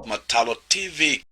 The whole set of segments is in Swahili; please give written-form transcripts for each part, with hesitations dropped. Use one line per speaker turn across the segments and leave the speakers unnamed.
Matalo TV.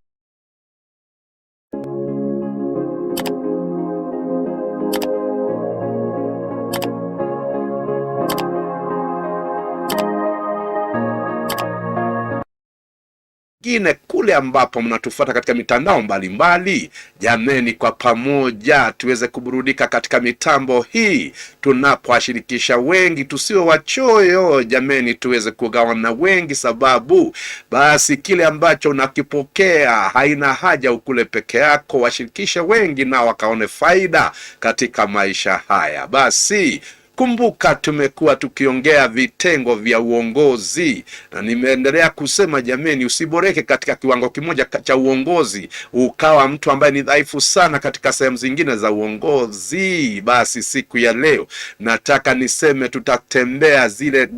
Gine kule ambapo mnatufuata katika mitandao mbalimbali, jameni, kwa pamoja tuweze kuburudika katika mitambo hii tunapowashirikisha wengi, tusiwe wachoyo jameni, tuweze kugawana wengi, sababu basi kile ambacho unakipokea haina haja ukule peke yako, washirikisha wengi na wakaone faida katika maisha haya. Basi kumbuka tumekuwa tukiongea vitengo vya uongozi, na nimeendelea kusema jameni, usiboreke katika kiwango kimoja cha uongozi ukawa mtu ambaye ni dhaifu sana katika sehemu zingine za uongozi. Basi siku ya leo nataka niseme tutatembea zile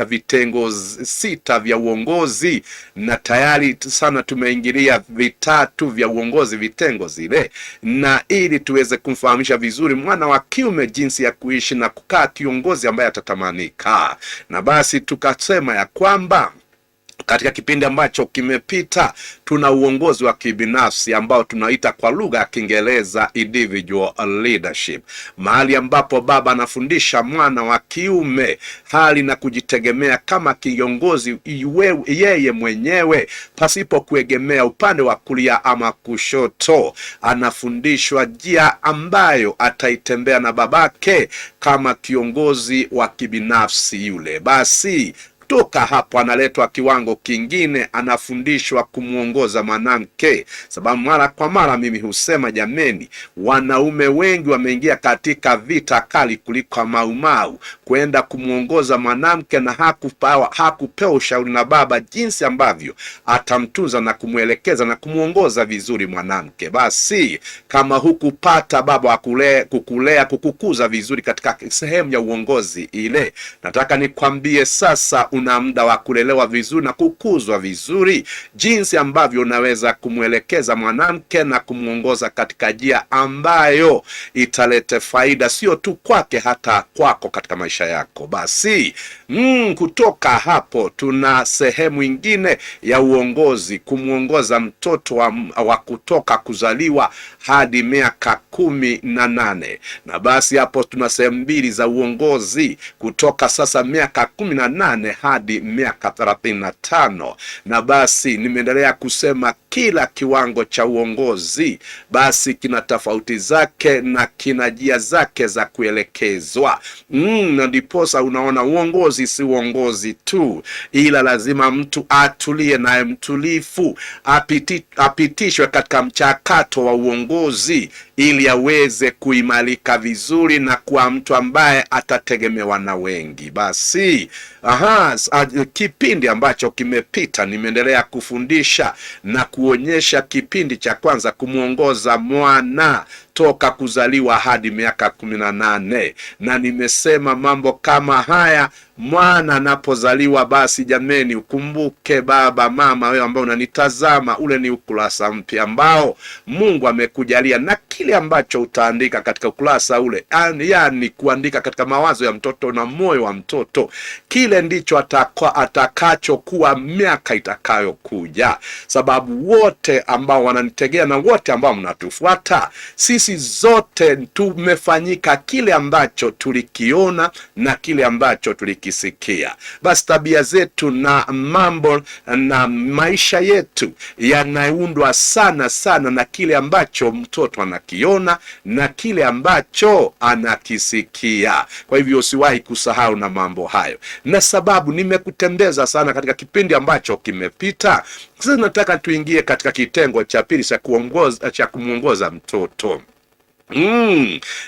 vitengo 6 vya uongozi, na tayari sana tumeingilia vitatu vya uongozi vitengo zile, na ili tuweze kumfahamisha vizuri mwana wa kiume jinsi ya kuishi na kukaa kiongozi ambaye atatamanika. Na basi tukasema ya kwamba katika kipindi ambacho kimepita tuna uongozi wa kibinafsi ambao tunaita kwa lugha ya Kiingereza individual leadership, mahali ambapo baba anafundisha mwana wa kiume hali na kujitegemea kama kiongozi yeye mwenyewe pasipo kuegemea upande wa kulia ama kushoto. Anafundishwa njia ambayo ataitembea na babake kama kiongozi wa kibinafsi yule. Basi toka hapo analetwa kiwango kingine, anafundishwa kumuongoza mwanamke, sababu mara kwa mara mimi husema jameni, wanaume wengi wameingia katika vita kali kuliko maumau kwenda kumuongoza mwanamke, na hakupewa ushauri na baba jinsi ambavyo atamtunza na kumuelekeza na kumuongoza vizuri mwanamke. Basi kama hukupata baba kukulea kukukuza vizuri katika sehemu ya uongozi ile, nataka nikwambie sasa una muda wa kulelewa vizuri na kukuzwa vizuri jinsi ambavyo unaweza kumuelekeza mwanamke na kumuongoza katika njia ambayo italete faida sio tu kwake hata kwako katika maisha yako. Basi kutoka hapo tuna sehemu ingine ya uongozi, kumuongoza mtoto wa kutoka kuzaliwa hadi miaka 18. Na basi hapo tuna sehemu mbili za uongozi, kutoka sasa miaka 18 hadi miaka 35. Na basi nimeendelea kusema kila kiwango cha uongozi basi kina tofauti zake na kina njia zake za kuelekezwa. Na ndiposa unaona uongozi si uongozi tu, ila lazima mtu atulie naye mtulifu, apitishwe katika mchakato wa uongozi ili aweze kuimarika vizuri na kuwa mtu ambaye atategemewa na wengi. Basi kipindi ambacho kimepita nimeendelea kufundisha na kuonyesha kipindi cha kwanza, kumuongoza mwana toka kuzaliwa hadi miaka 18, na nimesema mambo kama haya mwana anapozaliwa. Basi jameni, ukumbuke baba mama, wewe ambao unanitazama, ule ni ukurasa mpya ambao Mungu amekujalia, na kile ambacho utaandika katika ukurasa ule, yani kuandika katika mawazo ya mtoto na moyo wa mtoto, kile ndicho atakachokuwa miaka itakayokuja. Sababu wote ambao wananitegea na wote ambao mnatufuata, sisi zote tumefanyika kile ambacho tulikiona na kile ambacho tulikisikia. Basi tabia zetu na mambo na maisha yetu yanaundwa sana sana na kile ambacho mtoto anakiona na kile ambacho anakisikia. Kwa hivyo usiwahi kusahau na mambo hayo. Na sababu nimekutembeza sana katika kipindi ambacho kimepita, sasa nataka tuingie katika kitengo cha pili cha kumuongoza mtoto.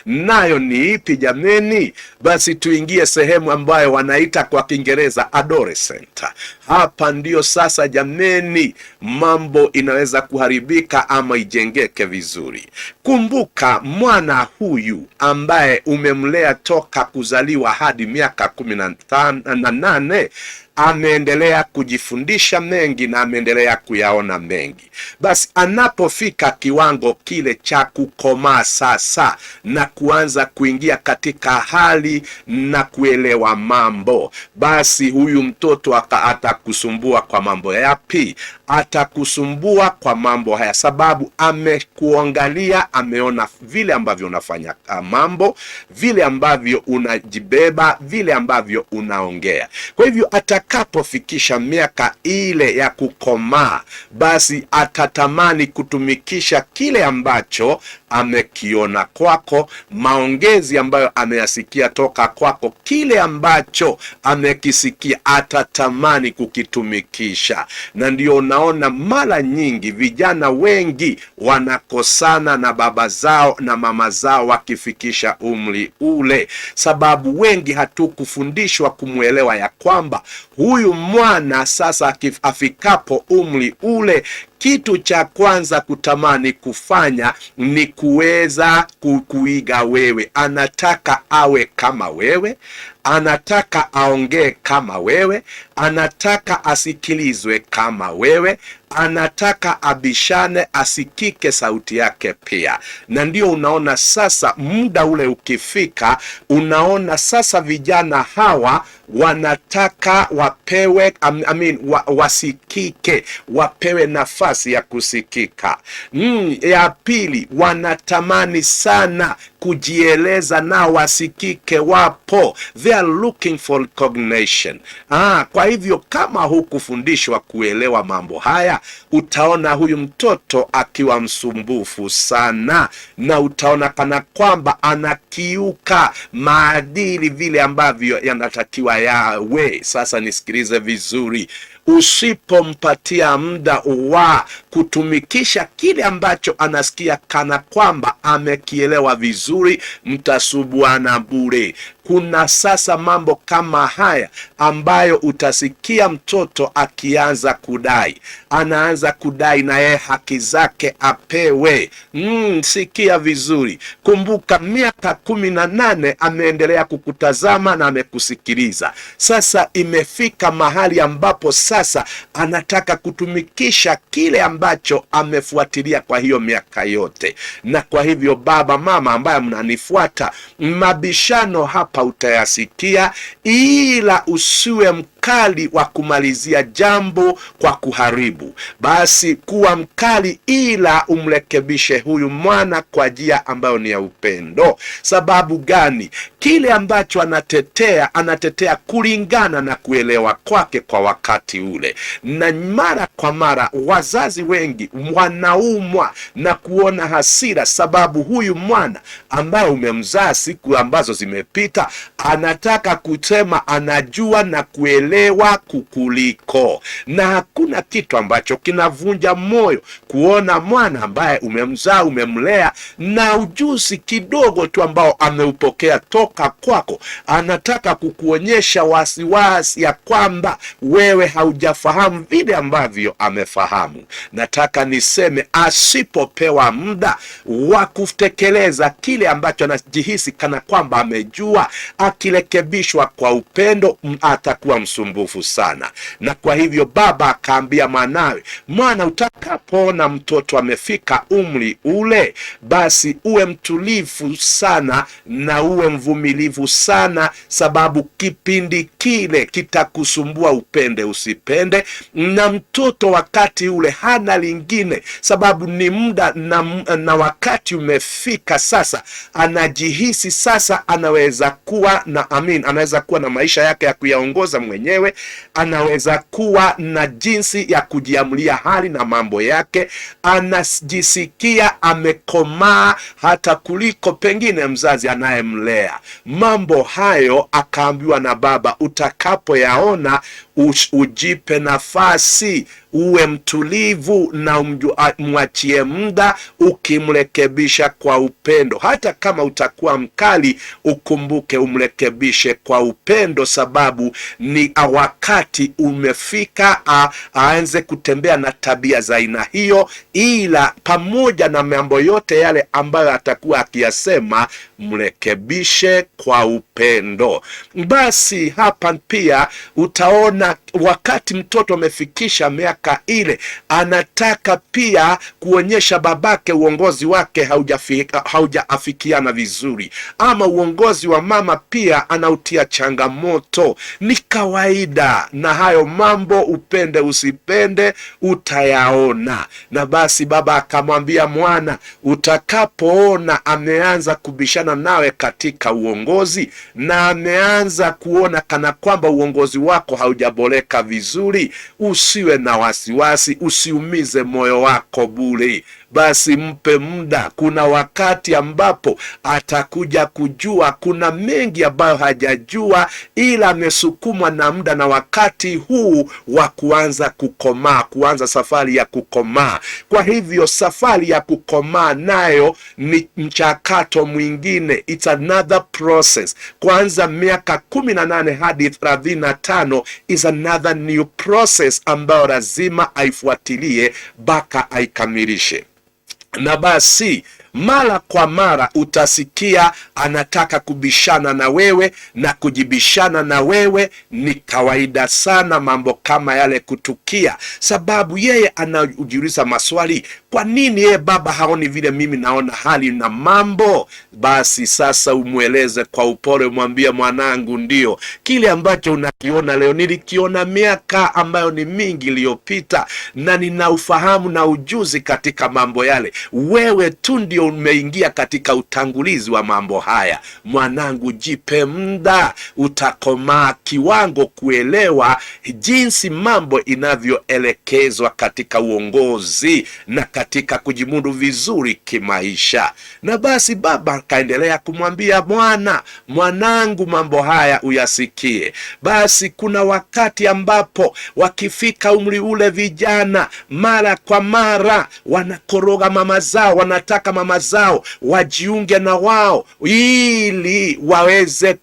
Nayo ni ipi jameni? Basi tuingie sehemu ambayo wanaita kwa Kiingereza adolescent. Hapa ndio sasa jameni mambo inaweza kuharibika ama ijengeke vizuri. Kumbuka mwana huyu ambaye umemlea toka kuzaliwa hadi miaka 18 ameendelea kujifundisha mengi na ameendelea kuyaona mengi. Basi anapofika kiwango kile cha kukomaa sasa na kuanza kuingia katika hali na kuelewa mambo, basi huyu mtoto atakusumbua kwa mambo yapi? Atakusumbua kwa mambo haya, sababu amekuangalia, ameona vile ambavyo unafanya mambo, vile ambavyo unajibeba, vile ambavyo unaongea. Kwa hivyo atakapofikisha miaka ile ya kukomaa, basi atatamani kutumikisha kile ambacho amekiona kwako, maongezi ambayo ameyasikia toka kwako, kile ambacho amekisikia atatamani kukitumikisha. Na ndio unaona mara nyingi vijana wengi wanakosana na baba zao na mama zao wakifikisha umri ule, sababu wengi hatukufundishwa kumwelewa ya kwamba huyu mwana sasa afikapo umri ule, kitu cha kwanza kutamani kufanya ni kuweza kuiga wewe. Anataka awe kama wewe, anataka aongee kama wewe, anataka asikilizwe kama wewe, anataka abishane, asikike sauti yake pia. Na ndio unaona sasa muda ule ukifika, unaona sasa vijana hawa wanataka wapewe wasikike, wapewe nafasi ya kusikika. Ya pili, wanatamani sana kujieleza na wasikike, wapo, they are looking for recognition. Kwa hivyo kama hukufundishwa kuelewa mambo haya, utaona huyu mtoto akiwa msumbufu sana, na utaona kana kwamba anakiuka maadili vile ambavyo yanatakiwa yawe. Sasa nisikilize vizuri, usipompatia muda wa kutumikisha kile ambacho anasikia kana kwamba amekielewa vizuri, mtasubuana bure. Kuna sasa mambo kama haya ambayo utasikia mtoto akianza kudai, anaanza kudai na yeye haki zake apewe. Sikia vizuri, kumbuka miaka 18 ameendelea kukutazama na amekusikiliza. Sasa imefika mahali ambapo sasa anataka kutumikisha kile ambacho amefuatilia kwa hiyo miaka yote. Na kwa hivyo baba, mama ambaye mnanifuata, mabishano hapa utayasikia, ila usiwe mkali wa kumalizia jambo kwa kuharibu. Basi kuwa mkali, ila umrekebishe huyu mwana kwa njia ambayo ni ya upendo. Sababu gani? Kile ambacho anatetea kulingana na kuelewa kwake kwa wakati ule. Na mara kwa mara wazazi wengi wanaumwa na kuona hasira, sababu huyu mwana ambaye umemzaa siku ambazo zimepita anataka kusema anajua na kuelewa kukuliko. Na hakuna kitu ambacho kinavunja moyo kuona mwana ambaye umemzaa, umemlea, na ujuzi kidogo tu ambao ameupokea toka kwako, anataka kukuonyesha wasiwasi ya kwamba wewe haujafahamu vile ambavyo amefahamu. Nataka niseme, asipopewa muda wa kutekeleza kile ambacho anajihisi kana kwamba amejua, akirekebishwa kwa upendo, atakuwa msumbufu sana. Na kwa hivyo baba akaambia mwanawe, mwana, utakapoona mtoto amefika umri ule, basi uwe mtulivu sana na uwe mvumilivu sana, sababu kipindi kile kitakusumbua, upende usipende. Na mtoto wakati ule hana lingine, sababu ni muda na wakati umefika sasa, anajihisi sasa anaweza kuwa na maisha yake ya kuyaongoza mwenyewe, anaweza kuwa na jinsi ya kujiamulia hali na mambo yake, anajisikia amekomaa hata kuliko pengine mzazi anayemlea. Mambo hayo akaambiwa na baba, utakapoyaona ujipe nafasi, uwe mtulivu na mwachie muda, ukimrekebisha kwa upendo. Hata kama utakuwa mkali, ukumbuke umrekebishe kwa upendo, sababu ni wakati umefika aanze kutembea na tabia za aina hiyo. Ila pamoja na mambo yote yale ambayo atakuwa akiyasema, mrekebishe kwa upendo. Basi hapa pia utaona na wakati mtoto amefikisha miaka ile, anataka pia kuonyesha babake uongozi wake haujaafikiana vizuri, ama uongozi wa mama pia anautia changamoto. Ni kawaida, na hayo mambo upende usipende utayaona. Na basi baba akamwambia mwana, utakapoona ameanza kubishana nawe katika uongozi na ameanza kuona kana kwamba uongozi wako haujaboreka vizuri, usiwe na wasiwasi, usiumize moyo wako bure. Basi mpe muda. Kuna wakati ambapo atakuja kujua kuna mengi ambayo hajajua, ila amesukumwa na muda na wakati huu wa kuanza kukomaa, kuanza safari ya kukomaa. Kwa hivyo safari ya kukomaa nayo ni mchakato mwingine, it's another process. Kwanza miaka 18 hadi 35 is another new process ambayo lazima aifuatilie mpaka aikamilishe. Na basi mara kwa mara utasikia anataka kubishana na wewe na kujibishana na wewe. Ni kawaida sana mambo kama yale kutukia, sababu yeye anajiuliza maswali, kwa nini yeye baba haoni vile mimi naona hali na mambo? Basi sasa umweleze kwa upole, mwambie mwanangu, ndio kile ambacho unakiona leo nilikiona miaka ambayo ni mingi iliyopita, na nina ufahamu na ujuzi katika mambo yale. Wewe tu ndio umeingia katika utangulizi wa mambo haya. Mwanangu, jipe muda, utakomaa kiwango kuelewa jinsi mambo inavyoelekezwa katika uongozi na katika kujimudu vizuri kimaisha. Na basi baba akaendelea kumwambia mwanangu, mambo haya uyasikie. Basi kuna wakati ambapo wakifika umri ule, vijana mara kwa mara wanakoroga mama zao, wanataka mama zao wajiunge na wao ili waweze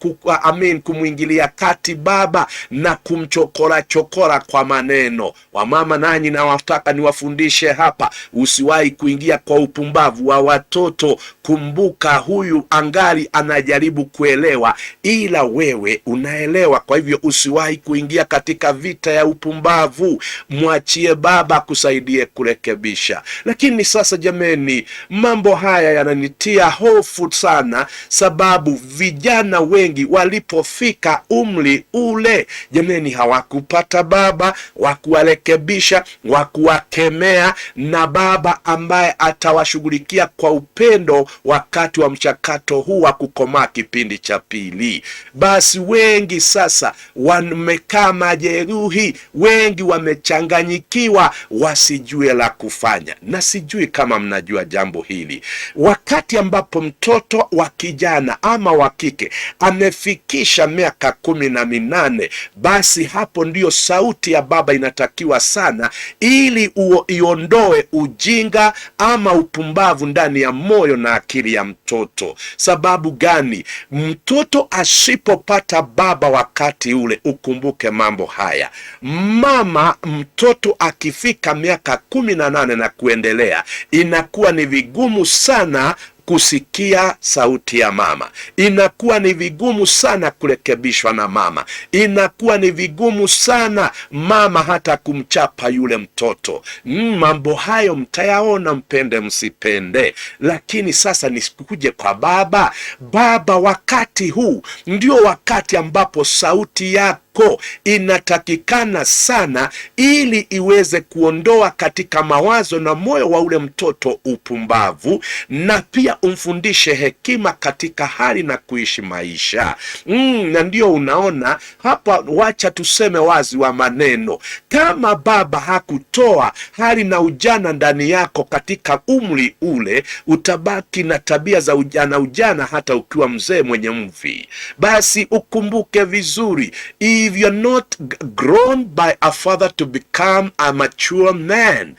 kumwingilia kati baba na kumchokora kwa maneno. Wamama, nanyi nawataka niwafundishe hapa, usiwahi kuingia kwa upumbavu wa watoto. Kumbuka huyu angali anajaribu kuelewa, ila wewe unaelewa. Kwa hivyo usiwahi kuingia katika vita ya upumbavu, mwachie baba kusaidie kurekebisha. Lakini sasa jameni, mambo haya yananitia hofu sana, sababu vijana wengi walipofika umri ule, jameni, hawakupata baba wa kuwarekebisha, wa kuwakemea, na baba ambaye atawashughulikia kwa upendo wakati wa mchakato huu wa kukomaa kipindi cha pili. Basi wengi sasa wamekaa majeruhi, wengi wamechanganyikiwa, wasijue la kufanya. Na sijui kama mnajua jambo hili. Wakati ambapo mtoto wa kijana ama wa kike amefikisha miaka 18, basi hapo ndiyo sauti ya baba inatakiwa sana, ili iondoe ujinga ama upumbavu ndani ya moyo na akili ya mtoto. Sababu gani? Mtoto asipopata baba wakati ule, ukumbuke mambo haya. Mtoto akifika miaka 18 na kuendelea, inakuwa ni vigumu sana kusikia sauti ya mama, inakuwa ni vigumu sana kurekebishwa na mama, inakuwa ni vigumu sana mama hata kumchapa yule mtoto. Mambo hayo mtayaona, mpende msipende. Lakini sasa nisikuje kwa baba. Wakati huu ndio wakati ambapo sauti yako inatakikana sana, ili iweze kuondoa katika mawazo na moyo wa ule mtoto upumbavu, na pia umfundishe hekima katika hali na kuishi maisha. Na ndio unaona hapa, wacha tuseme wazi wa maneno, kama baba hakutoa hali na ujana ndani yako katika umri ule, utabaki na tabia za ujana hata ukiwa mzee mwenye mvi. Basi ukumbuke vizuri, if you're not grown by a father to become a mature man,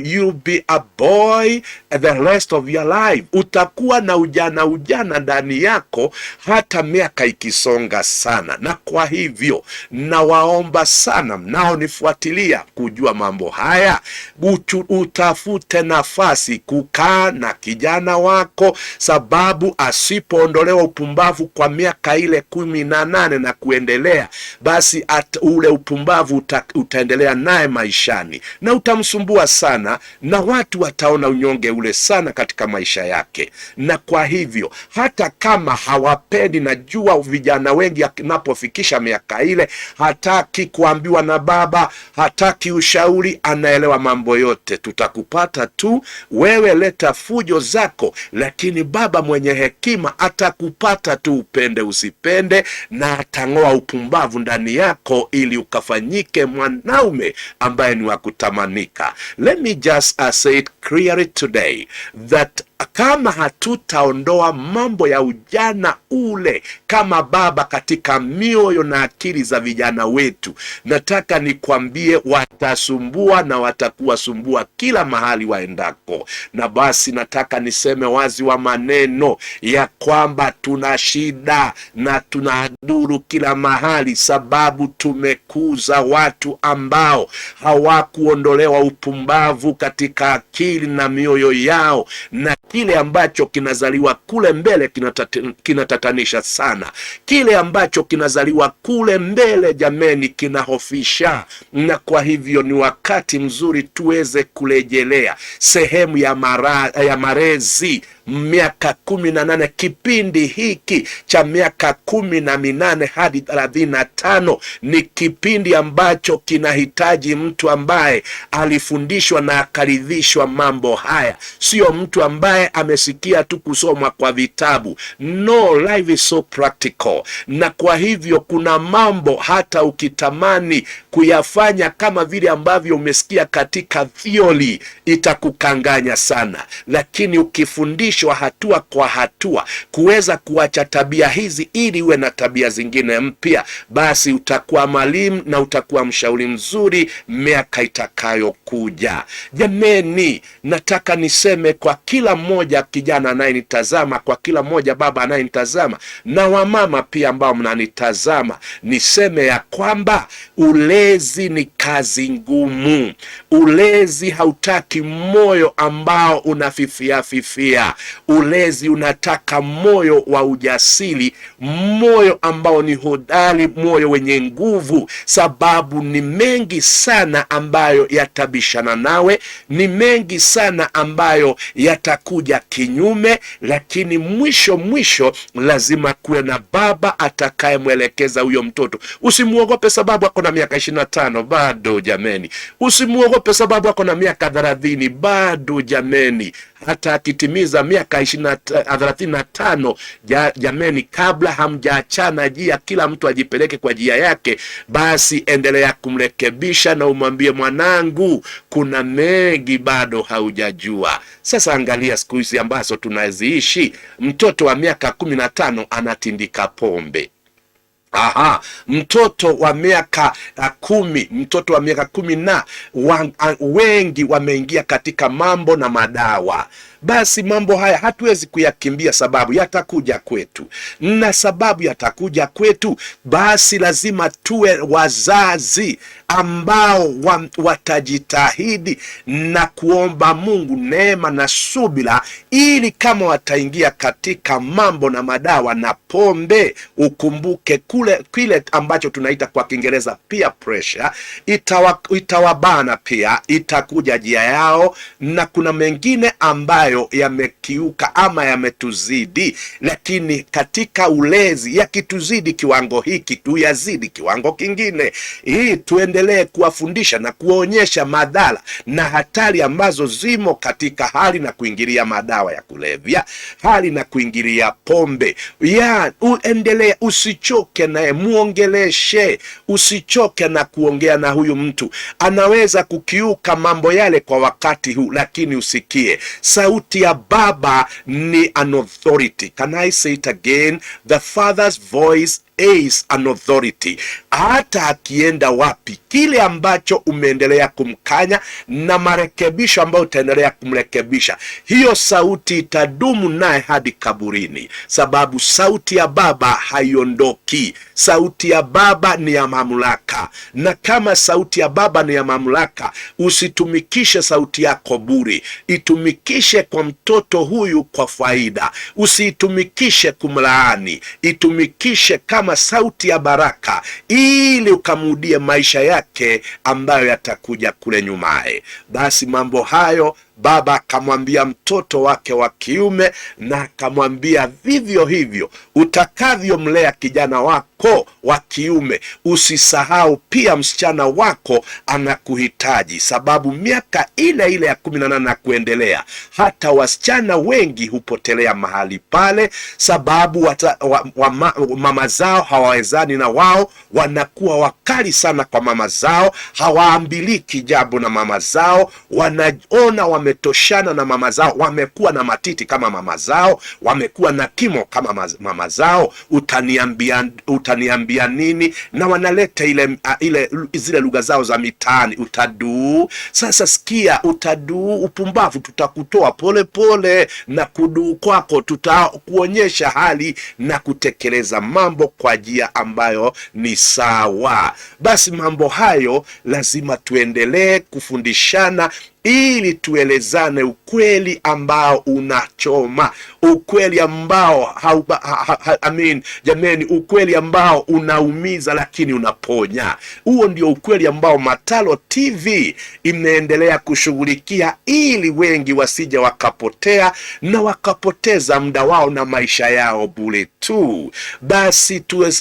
you'll be a boy the rest of your life. Utakuwa na ujana ndani yako hata miaka ikisonga sana. Na kwa hivyo nawaomba sana mnaonifuatilia kujua mambo haya, utafute nafasi kukaa na kijana wako, sababu asipoondolewa upumbavu kwa miaka ile 18 na kuendelea, haya, basi ule upumbavu utaendelea naye maishani na utamsumbua sana, na watu wataona unyonge ule sana katika maisha yake. Na kwa hivyo hata kama hawapendi, najua vijana wengi anapofikisha miaka ile hataki kuambiwa na baba, hataki ushauri, anaelewa mambo yote. Tutakupata tu wewe, leta fujo zako, lakini baba mwenye hekima atakupata tu, upende usipende, na atang'oa upumbavu ndani yako ili ukafanyike mwanaume ambaye ni wa kutamanika. Let me just say it clearly today that kama hatutaondoa mambo ya ujana ule kama baba katika mioyo na akili za vijana wetu, nataka nikwambie watasumbua na watakuwa sumbua kila mahali waendako. Na basi nataka niseme wazi wa maneno ya kwamba tuna shida na tunadhuru kila mahali, sababu tumekuza watu ambao hawakuondolewa upumbavu katika akili na mioyo yao, na kile ambacho kinazaliwa kule mbele kinatatanisha sana. Kile ambacho kinazaliwa kule mbele, jameni, kinahofisha. Na kwa hivyo ni wakati mzuri tuweze kurejelea sehemu ya malezi miaka 18. Kipindi hiki cha miaka 18 hadi 35 ni kipindi ambacho kinahitaji mtu ambaye alifundishwa na akaridhishwa mambo haya, sio mtu ambaye amesikia tu kusomwa kwa vitabu. No, life is so practical. Na kwa hivyo kuna mambo hata ukitamani kuyafanya kama vile ambavyo umesikia katika theory itakukanganya sana, lakini ukifundishwa hatua kwa hatua kuweza kuacha tabia hizi ili uwe na tabia zingine mpya, basi utakuwa mwalimu na utakuwa mshauri mzuri miaka itakayokuja. Jameni, nataka niseme kwa kila mmoja kijana anayenitazama, kwa kila mmoja baba anayenitazama, na wamama pia ambao mnanitazama, niseme ya kwamba ulezi ni kazi ngumu. Ulezi hautaki moyo ambao unafifia. Ulezi unataka moyo wa ujasiri, moyo ambao ni hodari, moyo wenye nguvu, sababu ni mengi sana ambayo yatabishana nawe, ni mengi sana ambayo yatakuja kinyume, lakini mwisho lazima kuwe na baba atakayemwelekeza huyo mtoto. Usimuogope sababu ako na miaka 25 bado, jameni. Usimuogope sababu ako na miaka 30 bado, jameni. Hata akitimiza miaka 35, jameni, kabla hamjaachana jia, kila mtu ajipeleke kwa jia yake, basi endelea kumrekebisha na umwambie, mwanangu, kuna mengi bado haujajua. Sasa angalia siku hizi ambazo tunaziishi, mtoto wa miaka 15 anatindika pombe. Mtoto wa miaka 10, mtoto wa miaka 10 wengi wameingia katika mambo na madawa. Basi mambo haya hatuwezi kuyakimbia, sababu yatakuja kwetu, na sababu yatakuja kwetu, basi lazima tuwe wazazi ambao watajitahidi na kuomba Mungu neema na subira, ili kama wataingia katika mambo na madawa na pombe, ukumbuke kile ambacho tunaita kwa Kiingereza peer pressure itawabana pia, itakuja jia yao, na kuna mengine ambayo yamekiuka ama yametuzidi. Lakini katika ulezi, yakituzidi kiwango hiki, tuyazidi kiwango kingine, hii tuendelee kuwafundisha na kuonyesha madhara na hatari ambazo zimo katika hali na kuingilia madawa ya kulevya, hali na kuingilia pombe. Uendelee, usichoke naye, muongeleshe. Usichoke na kuongea na huyu mtu, anaweza kukiuka mambo yale kwa wakati huu, lakini usikie sauti ya baba ni an authority. Can I say it again? The father's voice is an authority. Hata akienda wapi, kile ambacho umeendelea kumkanya na marekebisho ambayo utaendelea kumrekebisha, hiyo sauti itadumu naye hadi kaburini, sababu sauti ya baba haiondoki. Sauti ya baba ni ya mamlaka, na kama sauti ya baba ni ya mamlaka, usitumikishe sauti yako bure. Itumikishe kwa mtoto huyu kwa faida, usiitumikishe kumlaani. Itumikishe kama kama sauti ya baraka, ili ukamrudie maisha yake ambayo yatakuja kule nyumaye. Basi mambo hayo baba akamwambia mtoto wake wa kiume, na akamwambia vivyo hivyo utakavyomlea kijana wako wa kiume, usisahau pia msichana wako anakuhitaji, sababu miaka ile ile ya 18 na kuendelea, hata wasichana wengi hupotelea mahali pale, sababu mama zao hawawezani na wao, wanakuwa wakali sana kwa mama zao, hawaambiliki jambo na mama zao, wanaona wametoshana na mama zao, wamekuwa na matiti kama mama zao, wamekuwa na kimo kama mama zao, utaniambia nini? Na wanaleta zile lugha zao za mitaani, utaduu. Sasa sikia, utaduu upumbavu, tutakutoa pole pole, na kuduu kwako tutakuonyesha hali na kutekeleza mambo kwa njia ambayo ni sawa. Basi mambo hayo lazima tuendelee kufundishana, ili tuelezane ukweli ambao unachoma, ukweli ambao jameni, ukweli ambao unaumiza lakini unaponya. Huo ndio ukweli ambao Matalo TV imeendelea kushughulikia, ili wengi wasije wakapotea na wakapoteza muda wao na maisha yao bure tu. Basi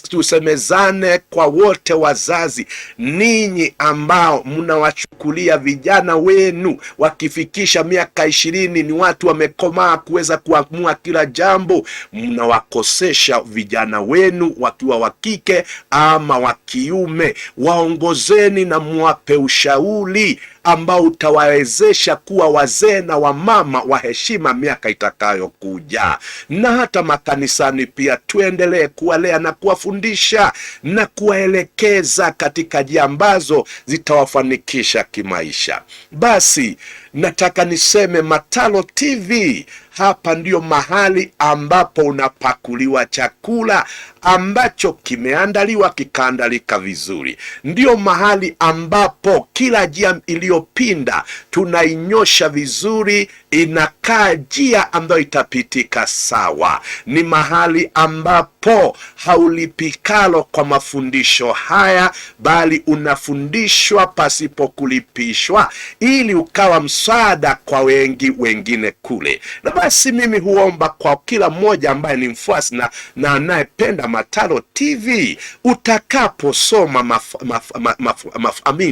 tusemezane kwa wote wazazi, ninyi ambao mnawachukulia vijana wenu wakifikisha miaka 20 ni watu wamekomaa kuweza kuamua kila jambo, mnawakosesha vijana wenu wakiwa wa kike ama wa kiume. Waongozeni na muwape ushauri ambao utawawezesha kuwa wazee na wamama wa heshima miaka itakayokuja. Na hata makanisani pia tuendelee kuwalea na kuwafundisha na kuwaelekeza katika njia ambazo zitawafanikisha kimaisha. Basi nataka niseme Matalo TV, hapa ndio mahali ambapo unapakuliwa chakula ambacho kimeandaliwa kikaandalika vizuri. Ndio mahali ambapo kila njia iliyopinda tunainyosha vizuri, inakaa njia ambayo itapitika sawa. Ni mahali ambapo haulipikalo kwa mafundisho haya, bali unafundishwa pasipo kulipishwa, ili ukawa msaada kwa wengine kule. Na basi mimi huomba kwa kila mmoja ambaye ni mfuasi na anayependa Matalo TV, utakaposoma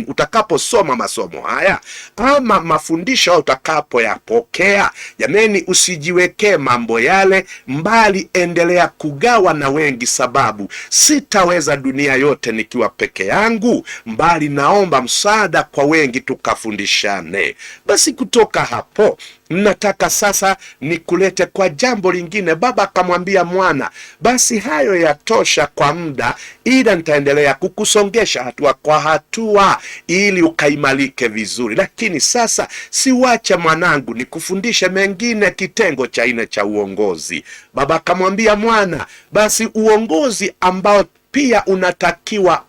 utakaposoma masomo haya ama mafundisho utakapoyapokea, jameni, usijiwekee mambo yale mbali, endelea kugawa na wengi, sababu sitaweza dunia yote nikiwa peke yangu, mbali naomba msaada kwa wengi tukafundishane. Basi kutoka hapo nataka sasa nikulete kwa jambo lingine. Baba akamwambia mwana, basi hayo yatosha kwa muda, ila nitaendelea kukusongesha hatua kwa hatua ili ukaimalike vizuri. Lakini sasa siwacha mwanangu nikufundishe mengine, kitengo cha 4 cha uongozi. Baba akamwambia mwana, basi uongozi ambao pia unatakiwa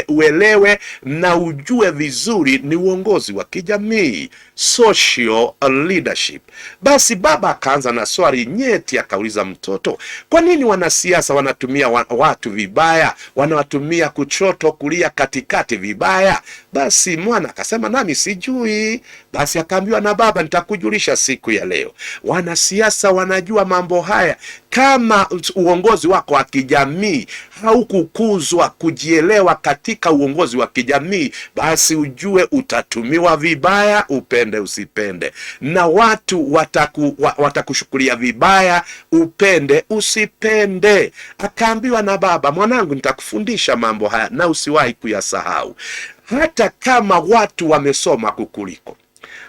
uelewe na ujue vizuri ni uongozi wa kijamii, social leadership. Basi baba akaanza na swali nyeti, akauliza mtoto, kwa nini wanasiasa wanatumia watu vibaya, wanawatumia kuchoto, kulia, katikati vibaya? Basi mwana akasema nami sijui. Basi akaambiwa na baba, nitakujulisha siku ya leo. Wanasiasa wanajua mambo haya. Kama uongozi wako wa kijamii haukukuzwa kujielewa katika uongozi wa kijamii, basi ujue utatumiwa vibaya, upende usipende, na watu watakushukulia vibaya, upende usipende. Akaambiwa na baba, mwanangu, nitakufundisha mambo haya na usiwahi kuyasahau. Hata kama watu wamesoma kukuliko,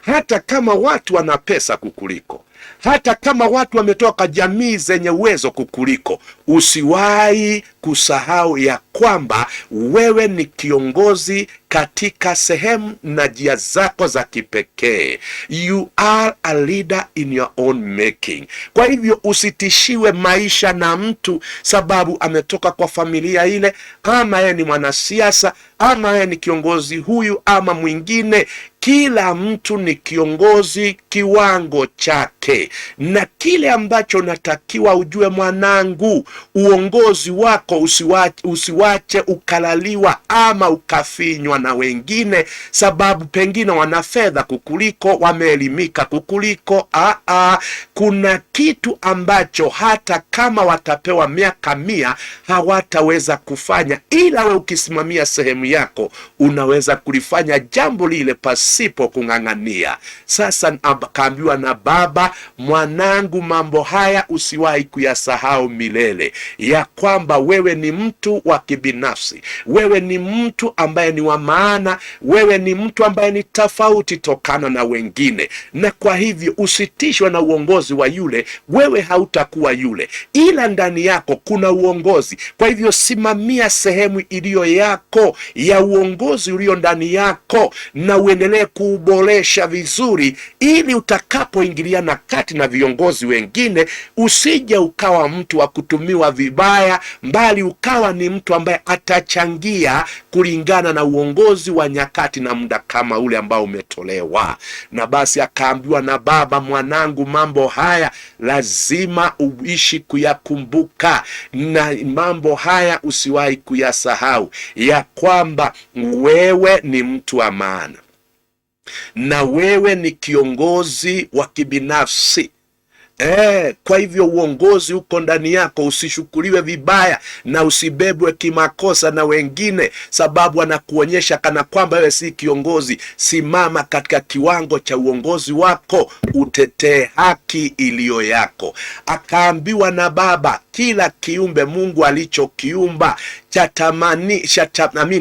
hata kama watu wana pesa kukuliko, hata kama watu wametoka jamii zenye uwezo kukuliko, usiwahi kusahau ya kwamba wewe ni kiongozi katika sehemu na njia zako za kipekee. You are a leader in your own making. Kwa hivyo usitishiwe maisha na mtu sababu ametoka kwa familia ile, ama yeye ni mwanasiasa, ama yeye ni kiongozi huyu ama mwingine. Kila mtu ni kiongozi kiwango chake, na kile ambacho natakiwa ujue mwanangu, uongozi wako usiwache ukalaliwa ama ukafinywa na wengine, sababu pengine wana fedha kukuliko, wameelimika kukuliko. Kuna kitu ambacho hata kama watapewa miaka 100 hawataweza kufanya, ila we ukisimamia sehemu yako unaweza kulifanya jambo lile pasipo kung'ang'ania. Sasa akaambiwa na baba, mwanangu, mambo haya usiwahi kuyasahau milele, ya kwamba wewe ni mtu wa kibinafsi, wewe ni mtu ambaye ni wa maana, wewe ni mtu ambaye ni tofauti tokana na wengine, na kwa hivyo usitishwe na uongozi wa yule. Wewe hautakuwa yule, ila ndani yako kuna uongozi. Kwa hivyo simamia sehemu iliyo yako ya uongozi ulio ndani yako, na uendelee kuuboresha vizuri, ili utakapoingiliana kati na viongozi wengine usije ukawa mtu wa kutumiwa vibaya, mbali ukawa ni mtu ambaye atachangia kulingana na uongozi wa nyakati na muda kama ule ambao umetolewa. Na basi akaambiwa na baba, mwanangu, mambo haya lazima uishi kuyakumbuka, na mambo haya usiwahi kuyasahau, ya kwamba wewe ni mtu wa maana na wewe ni kiongozi wa kibinafsi. Kwa hivyo uongozi uko ndani yako, usishukuliwe vibaya na usibebwe kimakosa na wengine, sababu anakuonyesha kana kwamba wewe si kiongozi. Simama katika kiwango cha uongozi wako, utetee haki iliyo yako. Akaambiwa na baba, kila kiumbe Mungu alichokiumba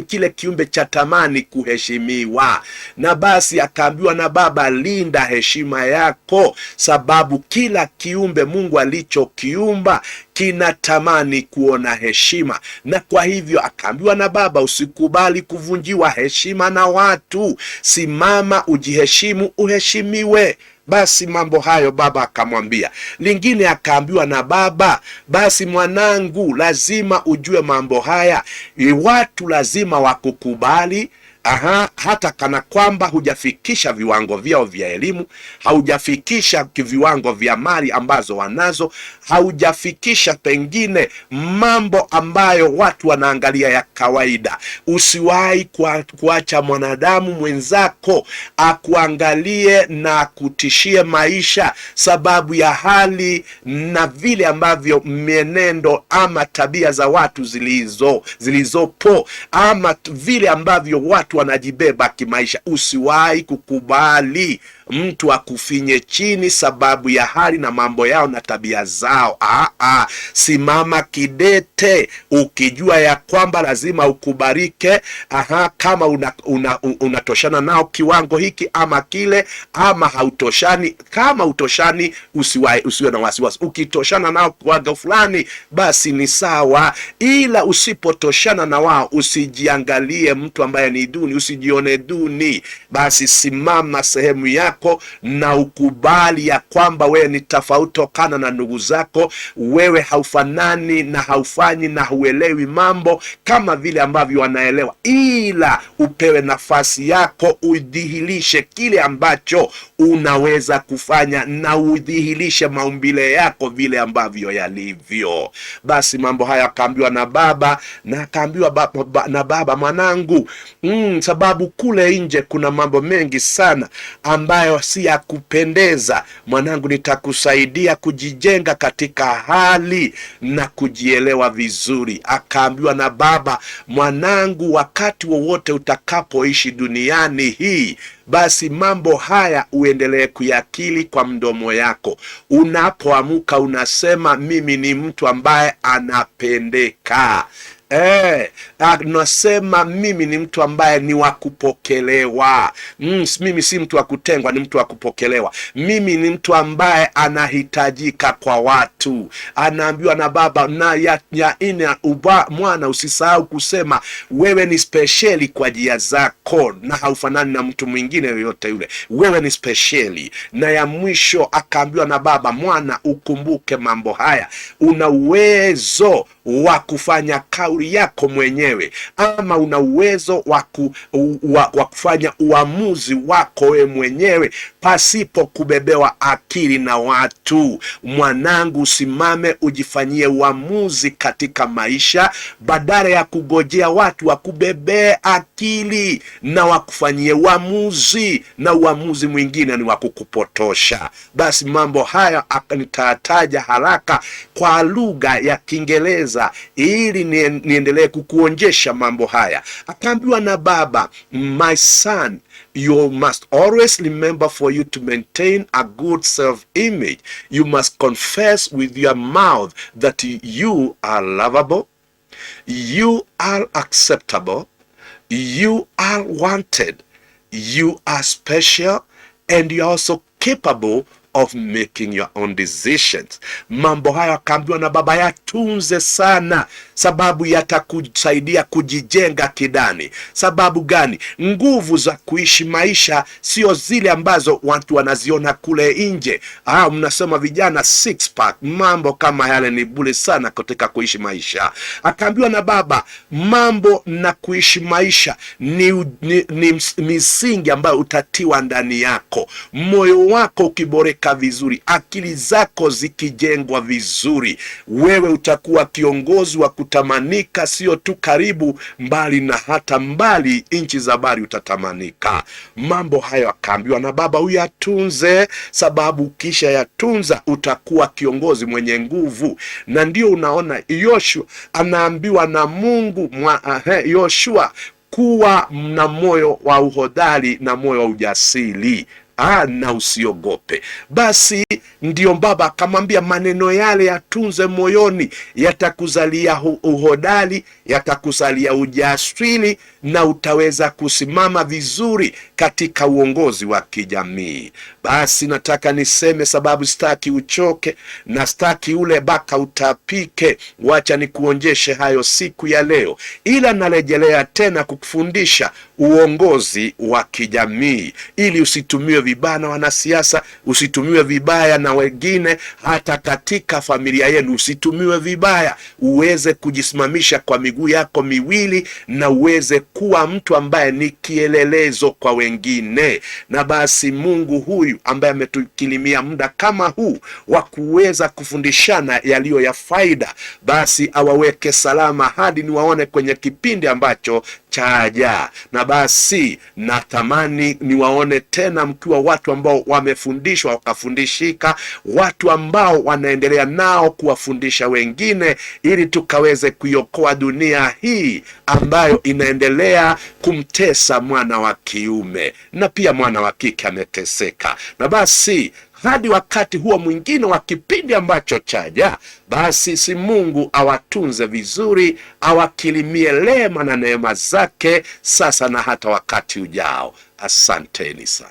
kile kiumbe cha tamani kuheshimiwa. Na basi akaambiwa na baba, linda heshima yako, sababu kila kiumbe Mungu alichokiumba kinatamani kuona heshima. Na kwa hivyo akaambiwa na baba, usikubali kuvunjiwa heshima na watu. Simama, ujiheshimu, uheshimiwe. Basi mambo hayo baba akamwambia. Lingine akaambiwa na baba, basi mwanangu, lazima ujue mambo haya, watu lazima wakukubali. Hata kana kwamba hujafikisha viwango vyao vya elimu, haujafikisha viwango vya mali ambazo wanazo, haujafikisha pengine mambo ambayo watu wanaangalia ya kawaida. Usiwahi kuacha mwanadamu mwenzako akuangalie na kutishie maisha sababu ya hali na vile ambavyo mienendo ama tabia za watu zilizopo, ama vile ambavyo watu wanajibeba kimaisha. Usiwahi kukubali mtu akufinye chini sababu ya hali na mambo yao na tabia zao. Simama kidete ukijua ya kwamba lazima ukubarike. Kama unatoshana nao kiwango hiki ama kile, ama hautoshani. Kama utoshani, usiwe na wasiwasi. Ukitoshana nao kiwango fulani, basi ni sawa, ila usipotoshana na wao, usijiangalie mtu ambaye ni duni, usijione duni. Basi simama sehemu yako na ukubali ya kwamba wewe ni tofauti tokana na ndugu zako. Wewe haufanani na haufanyi na huelewi mambo kama vile ambavyo wanaelewa, ila upewe nafasi yako, udhihirishe kile ambacho unaweza kufanya, na udhihirishe maumbile yako vile ambavyo yalivyo. Basi mambo haya akaambiwa na baba, na akaambiwa na baba, mwanangu, sababu kule nje kuna mambo mengi sana ambayo si ya kupendeza. Mwanangu, nitakusaidia kujijenga katika hali na kujielewa vizuri. Akaambiwa na baba, mwanangu, wakati wowote utakapoishi duniani hii, basi mambo haya uendelee kuyakili kwa mdomo yako. Unapoamka unasema, mimi ni mtu ambaye anapendeka. Nasema mimi ni mtu ambaye ni wa kupokelewa. Mimi si mtu wa kutengwa, ni mtu wa kupokelewa. Mimi ni mtu ambaye anahitajika kwa watu. Anaambiwa na baba, na ya ina mwana, usisahau kusema wewe ni speciali kwa njia zako na haufanani na mtu mwingine yoyote yule. Wewe ni speciali. Na ya mwisho akaambiwa na baba, mwana, ukumbuke mambo haya. Una uwezo wa kufanya shauri yako mwenyewe, ama una uwezo wa kufanya uamuzi wako wewe mwenyewe pasipo kubebewa akili na watu. Mwanangu, usimame ujifanyie uamuzi katika maisha, badala ya kugojea watu wakubebee akili na wakufanyie uamuzi, na uamuzi mwingine ni wa kukupotosha. Basi mambo haya nitataja haraka kwa lugha ya Kiingereza ili niendelee kukuonjesha mambo haya. Akaambiwa na baba, my son, you must always remember, for you to maintain a good self-image, you must confess with your mouth that you are lovable, you are acceptable, you are wanted, you are special, and you are also capable of making your own decisions. Mambo hayo akaambiwa na baba yatunze sana, sababu yatakusaidia kujijenga kidani. Sababu gani? Nguvu za kuishi maisha sio zile ambazo watu wanaziona kule nje. Mnasema vijana six pack, mambo kama yale ni bure sana katika kuishi maisha. Akaambiwa na baba, mambo na kuishi maisha ni misingi ambayo utatiwa ndani yako. Moyo wako ukiboreka vizuri, akili zako zikijengwa vizuri, wewe utakuwa kiongozi wa kutamanika, sio tu karibu, mbali na hata mbali, nchi za bari utatamanika. Mambo hayo akaambiwa na baba uyatunze, sababu kisha yatunza utakuwa kiongozi mwenye nguvu. Na ndio unaona Yoshua anaambiwa na Mungu, Yoshua, kuwa na moyo wa uhodari na moyo wa ujasiri, na usiogope. Basi ndio baba akamwambia maneno yale yatunze moyoni, yatakuzalia uhodari, yatakuzalia ujasiri, na utaweza kusimama vizuri katika uongozi wa kijamii. Basi nataka niseme, sababu sitaki uchoke na sitaki ule baka utapike, wacha nikuonjeshe hayo siku ya leo, ila narejelea tena kukufundisha uongozi wa kijamii, ili usitumiwe vibaya na wanasiasa, usitumiwe vibaya na wengine, hata katika familia yenu usitumiwe vibaya, uweze kujisimamisha kwa miguu yako miwili na uweze kuwa mtu ambaye ni kielelezo kwa wengine. Na basi Mungu huyu ambaye ametukilimia muda kama huu wa kuweza kufundishana yaliyo ya faida, basi awaweke salama hadi niwaone kwenye kipindi ambacho chaja. Na basi natamani niwaone tena mkiwa watu ambao wamefundishwa wakafundishika, watu ambao wanaendelea nao kuwafundisha wengine, ili tukaweze kuiokoa dunia hii ambayo inaendelea kumtesa mwana wa kiume, na pia mwana wa kike ameteseka. Na basi hadi wakati huo mwingine wa kipindi ambacho chaja, basi si Mungu awatunze vizuri, awakilimie rehema na neema zake sasa na hata wakati ujao. Asanteni sana.